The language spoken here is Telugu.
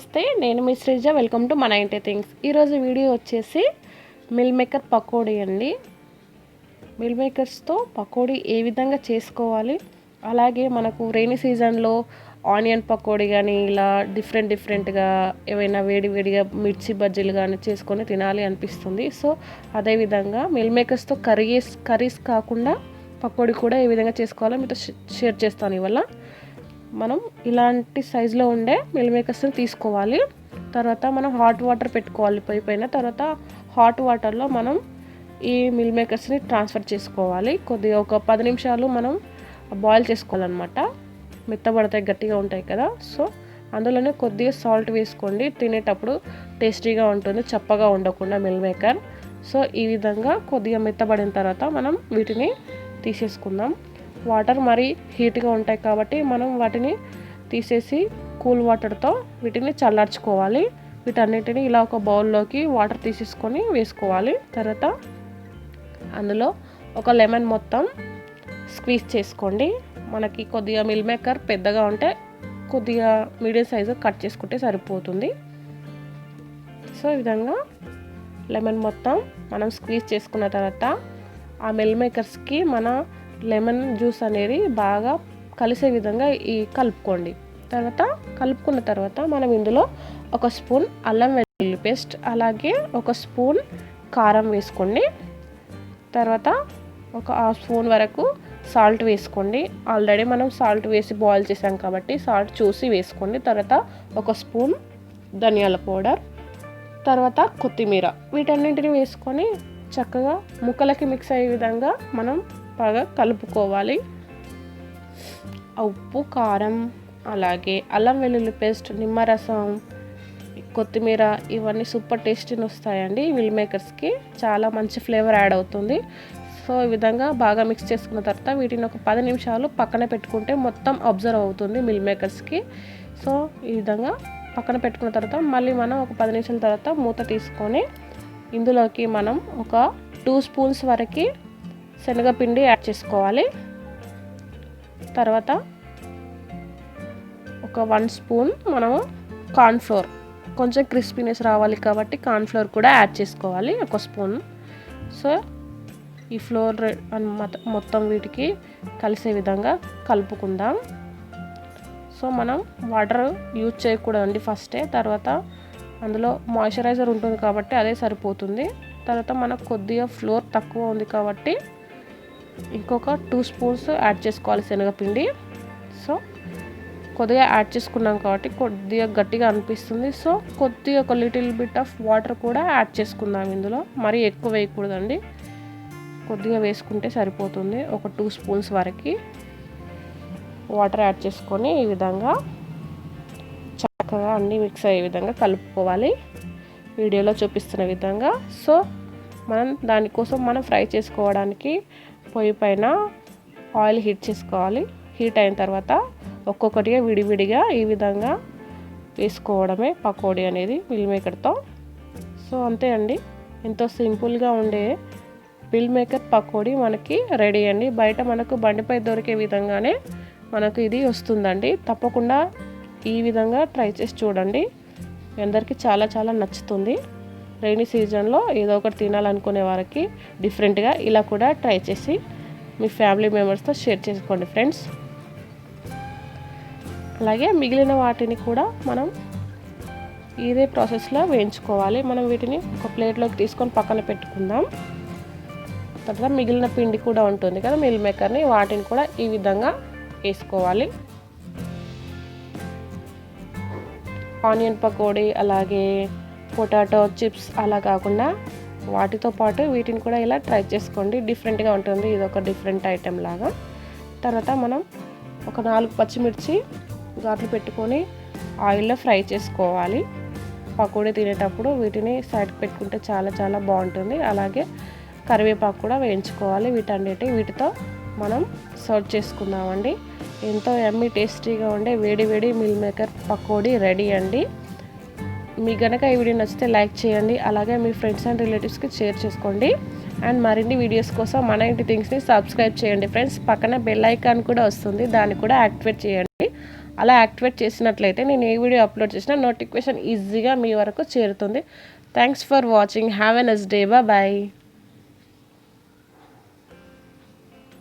నమస్తే, నేను మీ శ్రీజ. వెల్కమ్ టు మన ఇంటి థింగ్స్. ఈరోజు వీడియో వచ్చేసి మిల్ మేకర్ పకోడీ అండి. మిల్ మేకర్స్తో పకోడీ ఏ విధంగా చేసుకోవాలి, అలాగే మనకు రెయినీ సీజన్లో ఆనియన్ పకోడీ కానీ ఇలా డిఫరెంట్గా ఏవైనా వేడివేడిగా మిర్చి బజ్జీలు కానీ చేసుకొని తినాలి అనిపిస్తుంది. సో అదేవిధంగా మిల్ మేకర్స్తో కర్రీస్ కాకుండా పకోడీ కూడా ఏ విధంగా చేసుకోవాలో మీతో షేర్ చేస్తాను. ఇవాళ మనం ఇలాంటి సైజులో ఉండే మిల్ మేకర్స్ని తీసుకోవాలి. తర్వాత మనం హాట్ వాటర్ పెట్టుకోవాలి పొయ్యి పైన. తర్వాత హాట్ వాటర్లో మనం ఈ మిల్ మేకర్స్ని ట్రాన్స్ఫర్ చేసుకోవాలి. కొద్దిగా ఒక 10 నిమిషాలు మనం బాయిల్ చేసుకోవాలన్నమాట. మెత్తబడతాయి, గట్టిగా ఉంటాయి కదా. సో అందులోనే కొద్దిగా సాల్ట్ వేసుకోండి. తినేటప్పుడు టేస్టీగా ఉంటుంది, చప్పగా ఉండకుండా మిల్ మేకర్. సో ఈ విధంగా కొద్దిగా మెత్తబడిన తర్వాత మనం వీటిని తీసేసుకుందాం. వాటర్ మరీ హీట్గా ఉంటాయి కాబట్టి మనం వాటిని తీసేసి కూల్ వాటర్తో వీటిని చల్లార్చుకోవాలి. వీటన్నిటిని ఇలా ఒక బౌల్లోకి వాటర్ తీసేసుకొని వేసుకోవాలి. తర్వాత అందులో ఒక లెమన్ మొత్తం స్క్వీజ్ చేసుకోండి. మనకి కొద్దిగా మిల్ మేకర్ పెద్దగా ఉంటే కొద్దిగా మీడియం సైజు కట్ చేసుకుంటే సరిపోతుంది. సో ఈ విధంగా లెమన్ మొత్తం మనం స్క్వీజ్ చేసుకున్న తర్వాత ఆ మిల్ మేకర్స్కి మన లెమన్ జ్యూస్ అనేది బాగా కలిసే విధంగా కలుపుకోండి. తర్వాత కలుపుకున్న తర్వాత మనం ఇందులో 1 స్పూన్ అల్లం వెల్లుల్లి పేస్ట్, అలాగే 1 స్పూన్ కారం వేసుకోండి. తర్వాత ఒక 1/2 స్పూన్ వరకు సాల్ట్ వేసుకోండి. ఆల్రెడీ మనం సాల్ట్ వేసి బాయిల్ చేసాం కాబట్టి సాల్ట్ చూసి వేసుకోండి. తర్వాత 1 స్పూన్ ధనియాల పౌడర్, తర్వాత కొత్తిమీర, వీటన్నింటిని వేసుకొని చక్కగా ముక్కలకి మిక్స్ అయ్యే విధంగా మనం బాగా కలుపుకోవాలి. ఉప్పు, కారం, అలాగే అల్లం వెల్లుల్లి పేస్ట్, నిమ్మరసం, కొత్తిమీర, ఇవన్నీ సూపర్ టేస్టీని వస్తాయండి. మిల్ మేకర్స్కి చాలా మంచి ఫ్లేవర్ యాడ్ అవుతుంది. సో ఈ విధంగా బాగా మిక్స్ చేసుకున్న తర్వాత వీటిని ఒక 10 నిమిషాలు పక్కన పెట్టుకుంటే మొత్తం అబ్జర్వ్ అవుతుంది మిల్ మేకర్స్కి. సో ఈ విధంగా పక్కన పెట్టుకున్న తర్వాత మళ్ళీ మనం ఒక 10 నిమిషాల తర్వాత మూత తీసుకొని ఇందులోకి మనం ఒక 2 స్పూన్స్ వరకు శనగపిండి యాడ్ చేసుకోవాలి. తర్వాత ఒక 1 స్పూన్ మనము కార్న్ఫ్లోర్, కొంచెం క్రిస్పీనెస్ రావాలి కాబట్టి కార్న్ఫ్లోర్ కూడా యాడ్ చేసుకోవాలి, 1 స్పూన్. సో ఈ ఫ్లోర్ మొత్తం వీటికి కలిసే విధంగా కలుపుకుందాం. సో మనం వాటర్ యూజ్ చేయకూడదండి ఫస్టే. తర్వాత అందులో మాయిశ్చరైజర్ ఉంటుంది కాబట్టి అదే సరిపోతుంది. తర్వాత మనకు కొద్దిగా ఫ్లోర్ తక్కువ ఉంది కాబట్టి ఇంకొక 2 స్పూన్స్ యాడ్ చేసుకోవాలి శనగపిండి. సో కొద్దిగా యాడ్ చేసుకున్నాం కాబట్టి కొద్దిగా గట్టిగా అనిపిస్తుంది. సో కొద్దిగా ఒక లిటిల్ బిట్ ఆఫ్ వాటర్ కూడా యాడ్ చేసుకుందాం. ఇందులో మరీ ఎక్కువ వేయకూడదండి, కొద్దిగా వేసుకుంటే సరిపోతుంది. ఒక 2 స్పూన్స్ వరకు వాటర్ యాడ్ చేసుకొని ఈ విధంగా చక్కగా అన్నీ మిక్స్ అయ్యే విధంగా కలుపుకోవాలి, వీడియోలో చూపిస్తున్న విధంగా. సో దానికోసం మనం ఫ్రై చేసుకోవడానికి పొయ్యి పైన ఆయిల్ హీట్ చేసుకోవాలి. హీట్ అయిన తర్వాత ఒక్కొక్కటిగా విడివిడిగా ఈ విధంగా వేసుకోవడమే పకోడీ అనేది మిల్ మేకర్తో. సో అంతే అండి, ఎంతో సింపుల్గా ఉండే మిల్ మేకర్ పకోడీ మనకి రెడీ అండి. బయట మనకు బండిపై దొరికే విధంగానే మనకు ఇది వస్తుందండి. తప్పకుండా ఈ విధంగా ట్రై చేసి చూడండి, అందరికీ చాలా చాలా నచ్చుతుంది. రెయినీ సీజన్లో ఏదో ఒకటి తినాలనుకునే వారికి డిఫరెంట్గా ఇలా కూడా ట్రై చేసి మీ ఫ్యామిలీ మెంబర్స్తో షేర్ చేసుకోండి ఫ్రెండ్స్. అలాగే మిగిలిన వాటిని కూడా మనం ఇదే ప్రాసెస్లో వేయించుకోవాలి. మనం వీటిని ఒక ప్లేట్లోకి తీసుకొని పక్కన పెట్టుకుందాం. తర్వాత మిగిలిన పిండి కూడా ఉంటుంది కదా మిల్ మేకర్ని, వాటిని కూడా ఈ విధంగా వేసుకోవాలి. ఆనియన్ పకోడీ, అలాగే పొటాటో చిప్స్ అలా కాకుండా వాటితో పాటు వీటిని కూడా ఇలా ట్రై చేసుకోండి, డిఫరెంట్గా ఉంటుంది. ఇది ఒక డిఫరెంట్ ఐటెం లాగా. తర్వాత మనం ఒక 4 పచ్చిమిర్చి ఘాట్లు పెట్టుకొని ఆయిల్లో ఫ్రై చేసుకోవాలి. పకోడీ తినేటప్పుడు వీటిని సైడ్కి పెట్టుకుంటే చాలా చాలా బాగుంటుంది. అలాగే కరివేపాకు కూడా వేయించుకోవాలి. వీటితో మనం సర్వ్ చేసుకుందామండి. ఎంతో యమ్మీ టేస్టీగా ఉండే వేడి వేడి మిల్ మేకర్ పకోడీ రెడీ అండి. మీకు కనుక ఈ వీడియో నచ్చితే లైక్ చేయండి, అలాగే మీ ఫ్రెండ్స్ అండ్ రిలేటివ్స్కి షేర్ చేసుకోండి. అండ్ మరిన్ని వీడియోస్ కోసం మన ఇంటి థింగ్స్ని సబ్స్క్రైబ్ చేయండి ఫ్రెండ్స్. పక్కన బెల్ ఐకాన్ కూడా వస్తుంది, దాన్ని కూడా యాక్టివేట్ చేయండి. అలా యాక్టివేట్ చేసినట్లయితే నేను ఏ వీడియో అప్లోడ్ చేసినా నోటిఫికేషన్ ఈజీగా మీ వరకు చేరుతుంది. Thanks for watching. Have a nice day. Bye.